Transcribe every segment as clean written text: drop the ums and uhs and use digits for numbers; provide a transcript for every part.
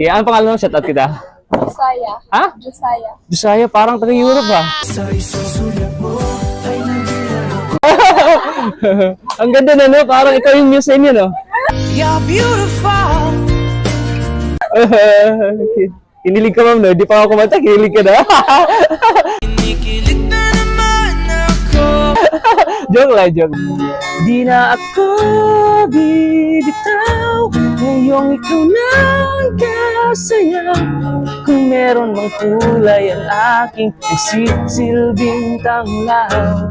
Okay, ano pangalan mo? Shout out kita. Josiah. Ha? Josiah. Josiah, parang taga Europe ah. Ang ganda na, no? Parang ikaw yung muse niya, no? You're beautiful. Kinilig ka, ma'am, no? Di pa ako kumanta, kinilig ka na. Kinikilig na naman ako. Joke lang, joke. Di na ako bibitaw, ngayong ikaw na ang kasaya. Kung meron mang kulay ang aking nagsisilbing tanglaw.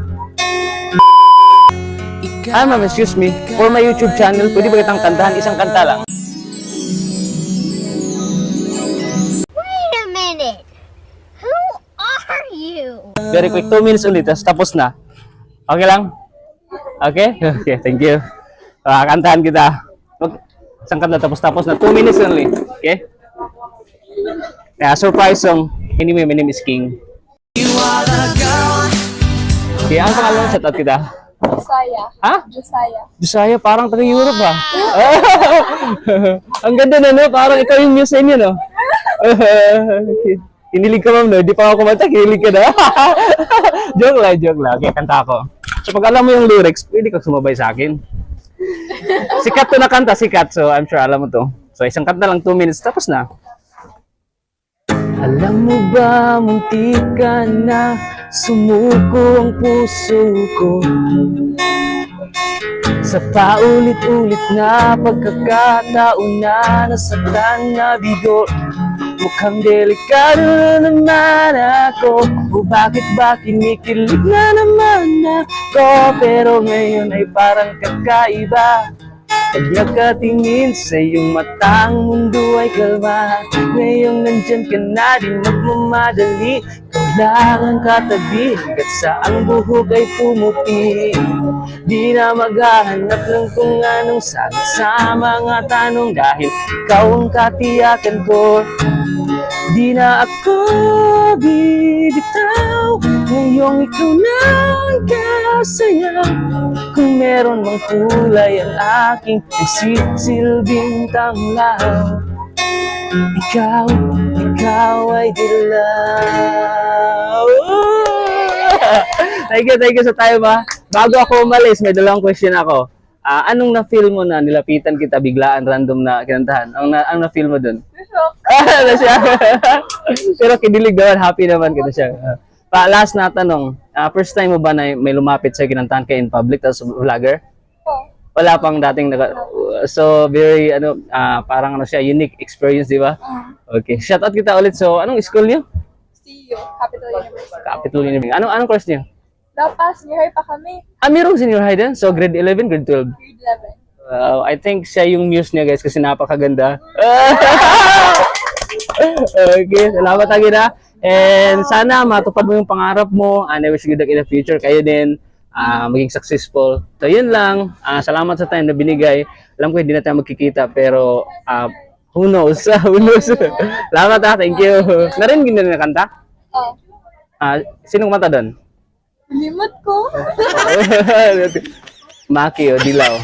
Ah, ma'am, excuse me. For my YouTube channel, pwede ba kitang kantahan? Isang kanta lang. Wait a minute. Who are you? Very quick, 2 minutes ulit, tapos na. Okay lang? Okay? Okay, thank you. Kantahan kita. Isang kanta, tapos na. 2 minutes only. Okay? Yeah, surprise song. Anyway, my name is King. You are the girl. Okay, ang pangalan mo? Shout out kita. Josiah. Ha? Josiah. Josiah, parang taga Europe ah. Ang ganda na, no? Parang ikaw yung muse niya, no? Kinilig ka, ma'am, no? Di pa ako kumanta, kinilig ka na. Joke lang, joke lang. Okay, kanta ako. So pag alam mo yung lyrics, pwede kang sumabay sa akin. Sikat to na kanta, sikat. So I'm sure alam mo to. So isang kanta lang, 2 minutes, tapos na. Alam mo ba, muntik ka na sumuko ang puso ko sa paulit-ulit na pagkakataon na nasaktan na bigo. Mukhang delikado na naman ako, o bakit ba kinikilig na naman ako? Pero ngayon ay parang kakaiba. Pag nakatingin sa iyong mata, ang mundo ay kalma. Ngayong nandyan ka na, di magmamadali. Ikaw lang ang katabi, hanggat sa ang buhok ay pumuti. Di na maghahanap ng kung anong sagot sa mga tanong, dahil ikaw ang katiyakan ko. Di na ako bibitaw, ngayong ikaw na ang kasaya. Kung meron mang kulay ang aking nagsisilbing tanglaw. Ikaw ay dilaw. Thank you sa time ha. Bago ako umalis, may dalawang question ako. Anong na-feel mo na nilapitan kita biglaan, random na kinantahan? Ang na-feel mo dun? Ano siya? Pero kinilig naman, happy naman kita siya. Last na tanong, first time mo ba na may lumapit sa kinantahan kayo in public, tapos vlogger? Wala pang dating so very parang siya, unique experience, di ba? Okay, shout out kita ulit. So anong school niyo? CU, Capital University. Capital University. Anong course niyo? Dapat, senior high pa kami. Mayroong senior high din? So grade 11, grade 12? Grade 11. I think siya yung muse niya, guys, kasi napakaganda. Okay, salamat Agina. And sana matupad mo yung pangarap mo, and I wish you good luck in the future. Kayo din maging successful. So yun lang. Salamat sa time na binigay. Alam ko hindi na tayo magkikita, pero who knows? Who knows? Salamat thank you. Narinig na kanta? Oh, Sinong kumanta doon? limot ko. Maki o Dilaw.